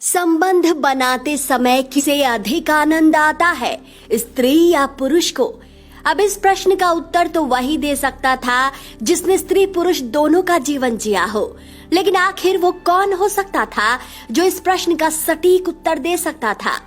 संबंध बनाते समय किसे अधिक आनंद आता है, स्त्री या पुरुष को? अब इस प्रश्न का उत्तर तो वही दे सकता था जिसने स्त्री पुरुष दोनों का जीवन जिया हो। लेकिन आखिर वो कौन हो सकता था जो इस प्रश्न का सटीक उत्तर दे सकता था?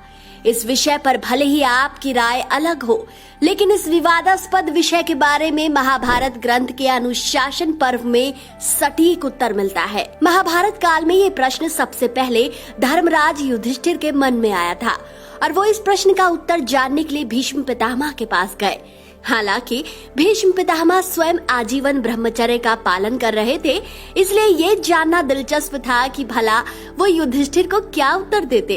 इस विषय पर भले ही आपकी राय अलग हो, लेकिन इस विवादास्पद विषय के बारे में महाभारत ग्रंथ के अनुशासन पर्व में सटीक उत्तर मिलता है। महाभारत काल में ये प्रश्न सबसे पहले धर्मराज युधिष्ठिर के मन में आया था और वो इस प्रश्न का उत्तर जानने के लिए भीष्म पितामह के पास गए। हालांकि भीष्म पितामह स्वयं आजीवन ब्रह्मचर्य का पालन कर रहे थे, इसलिए ये जानना दिलचस्प था कि भला वो युधिष्ठिर को क्या उत्तर देते।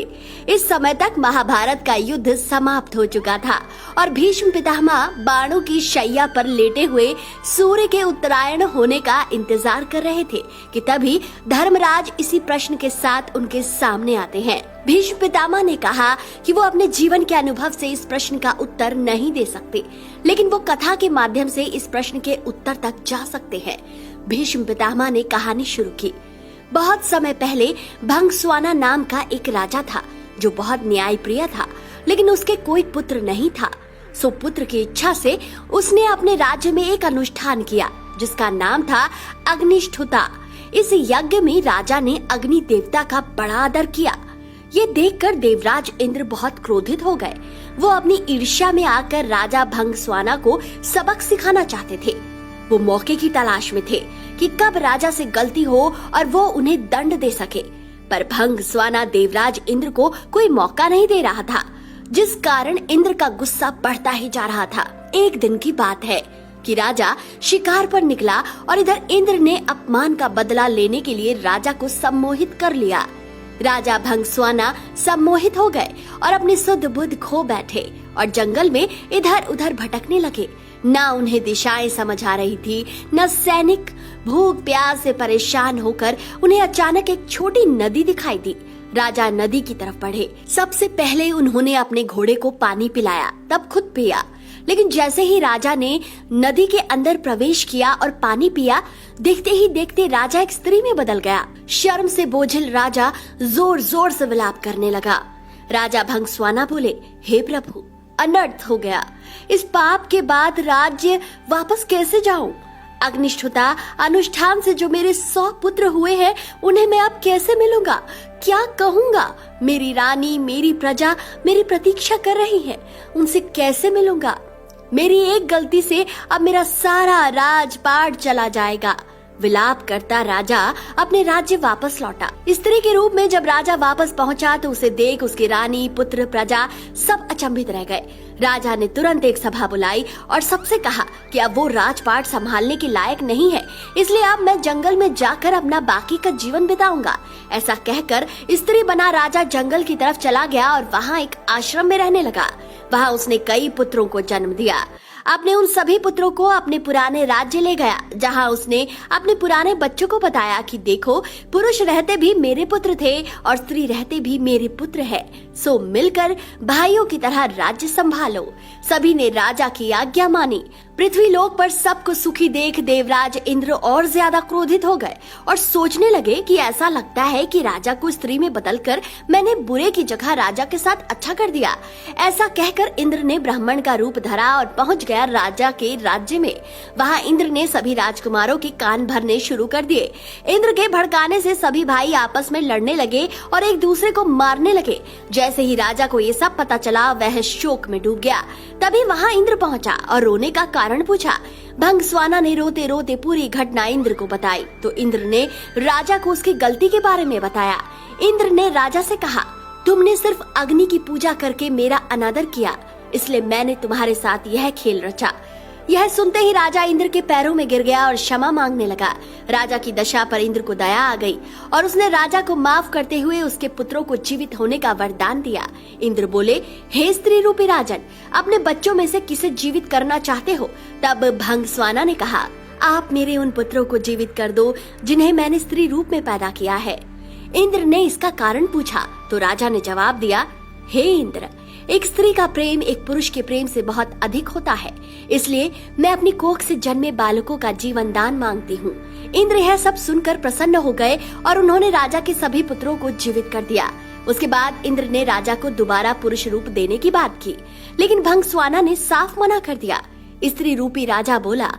इस समय तक महाभारत का युद्ध समाप्त हो चुका था और भीष्म पितामह बाणों की शैया पर लेटे हुए सूर्य के उत्तरायण होने का इंतजार कर रहे थे कि तभी धर्मराज इसी प्रश्न के साथ उनके सामने आते हैं। भीष्म पितामह ने कहा कि वो अपने जीवन के अनुभव से इस प्रश्न का उत्तर नहीं दे सकते, लेकिन वो कथा के माध्यम से इस प्रश्न के उत्तर तक जा सकते हैं। भीष्म पितामह ने कहानी शुरू की। बहुत समय पहले भंगस्वाना नाम का एक राजा था जो बहुत न्यायप्रिय था, लेकिन उसके कोई पुत्र नहीं था। सो पुत्र की इच्छा से उसने अपने राज्य में एक अनुष्ठान किया जिसका नाम था अग्निष्ठुता। इस यज्ञ में राजा ने अग्नि देवता का बड़ा आदर किया। ये देखकर देवराज इंद्र बहुत क्रोधित हो गए। वो अपनी ईर्ष्या में आकर राजा भंगस्वाना को सबक सिखाना चाहते थे। वो मौके की तलाश में थे कि कब राजा से गलती हो और वो उन्हें दंड दे सके, पर भंगस्वाना देवराज इंद्र को कोई मौका नहीं दे रहा था, जिस कारण इंद्र का गुस्सा बढ़ता ही जा रहा था। एक दिन की बात है कि राजा शिकार पर निकला और इधर इंद्र ने अपमान का बदला लेने के लिए राजा को सम्मोहित कर लिया। राजा भंगस्वाना सम्मोहित हो गए और अपनी सुध बुध खो बैठे और जंगल में इधर उधर भटकने लगे। न उन्हें दिशाएं समझ आ रही थी, न सैनिक। भूख प्यास से परेशान होकर उन्हें अचानक एक छोटी नदी दिखाई दी। राजा नदी की तरफ बढ़े। सबसे पहले उन्होंने अपने घोड़े को पानी पिलाया, तब खुद पिया। लेकिन जैसे ही राजा ने नदी के अंदर प्रवेश किया और पानी पिया, देखते ही देखते राजा एक स्त्री में बदल गया। शर्म से बोझिल राजा जोर जोर से विलाप करने लगा। राजा भंगस्वाना बोले, हे प्रभु, अनर्थ हो गया। इस पाप के बाद राज्य वापस कैसे जाऊं? अग्निष्ठुता अनुष्ठान से जो मेरे 100 पुत्र हुए हैं, उन्हें मैं अब कैसे मिलूंगा? क्या कहूँगा? मेरी रानी, मेरी प्रजा मेरी प्रतीक्षा कर रही है, उनसे कैसे मिलूंगा? मेरी एक गलती से अब मेरा सारा राजपाट चला जाएगा। विलाप करता राजा अपने राज्य वापस लौटा। स्त्री के रूप में जब राजा वापस पहुंचा तो उसे देख उसकी रानी, पुत्र, प्रजा सब अचंभित रह गए। राजा ने तुरंत एक सभा बुलाई और सबसे कहा कि अब वो राजपाट संभालने के लायक नहीं है, इसलिए अब मैं जंगल में जाकर अपना बाकी का जीवन बिताऊंगा। ऐसा कहकर स्त्री बना राजा जंगल की तरफ चला गया और वहाँ एक आश्रम में रहने लगा। वहाँ उसने कई पुत्रों को जन्म दिया। अपने उन सभी पुत्रों को अपने पुराने राज्य ले गया, जहाँ उसने अपने पुराने बच्चों को बताया कि देखो, पुरुष रहते भी मेरे पुत्र थे और स्त्री रहते भी मेरे पुत्र है, सो मिलकर भाइयों की तरह राज्य संभालो। सभी ने राजा की आज्ञा मानी। पृथ्वी लोक पर सबको सुखी देख देवराज इंद्र और ज्यादा क्रोधित हो गए और सोचने लगे कि ऐसा लगता है कि राजा को स्त्री में बदलकर मैंने बुरे की जगह राजा के साथ अच्छा कर दिया। ऐसा कहकर इंद्र ने ब्राह्मण का रूप धरा और पहुंच गया राजा के राज्य में। वहां इंद्र ने सभी राजकुमारों के कान भरने शुरू कर दिए। इंद्र के भड़काने से सभी भाई आपस में लड़ने लगे और एक दूसरे को मारने लगे। जैसे ही राजा को ये सब पता चला, वह शोक में डूब गया। तभी वहाँ इंद्र पहुँचा और रोने का कारण पूछा। भंगस्वाना ने रोते रोते पूरी घटना इंद्र को बताई तो इंद्र ने राजा को उसकी गलती के बारे में बताया। इंद्र ने राजा से कहा, तुमने सिर्फ अग्नि की पूजा करके मेरा अनादर किया, इसलिए मैंने तुम्हारे साथ यह खेल रचा। यह सुनते ही राजा इंद्र के पैरों में गिर गया और क्षमा मांगने लगा। राजा की दशा पर इंद्र को दया आ गई और उसने राजा को माफ करते हुए उसके पुत्रों को जीवित होने का वरदान दिया। इंद्र बोले, हे स्त्री रूपी राजन, अपने बच्चों में से किसे जीवित करना चाहते हो? तब भंगस्वाना ने कहा, आप मेरे उन पुत्रों को जीवित कर दो जिन्हें मैंने स्त्री रूप में पैदा किया है। इंद्र ने इसका कारण पूछा तो राजा ने जवाब दिया, हे इंद्र, एक स्त्री का प्रेम एक पुरुष के प्रेम से बहुत अधिक होता है, इसलिए मैं अपनी कोख से जन्मे बालकों का जीवन दान मांगती हूँ। इंद्र यह सब सुनकर प्रसन्न हो गए और उन्होंने राजा के सभी पुत्रों को जीवित कर दिया। उसके बाद इंद्र ने राजा को दोबारा पुरुष रूप देने की बात की, लेकिन भंगस्वाना ने साफ मना कर दिया। स्त्री रूपी राजा बोला,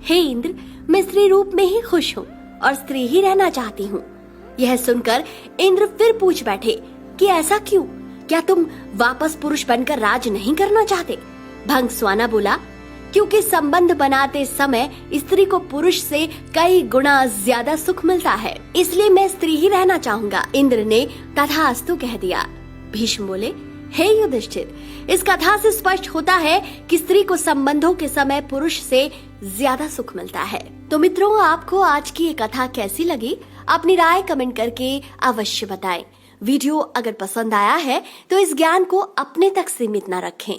हे इंद्र, मैं स्त्री रूप में ही खुश हूँ और स्त्री ही रहना चाहती हूँ। यह सुनकर इंद्र फिर पूछ बैठे कि ऐसा क्यों? क्या तुम वापस पुरुष बनकर राज नहीं करना चाहते? भंगस्वाना बोला, क्योंकि संबंध बनाते समय स्त्री को पुरुष से कई गुना ज्यादा सुख मिलता है, इसलिए मैं स्त्री ही रहना चाहूंगा। इंद्र ने तथास्तु कह दिया। भीष्म बोले, हे युधिष्ठिर, इस कथा से स्पष्ट होता है कि स्त्री को संबंधों के समय पुरुष से ज्यादा सुख मिलता है। तो मित्रों, आपको आज की ये कथा कैसी लगी? अपनी राय कमेंट करके अवश्य बताएं। वीडियो अगर पसंद आया है तो इस ज्ञान को अपने तक सीमित न रखें।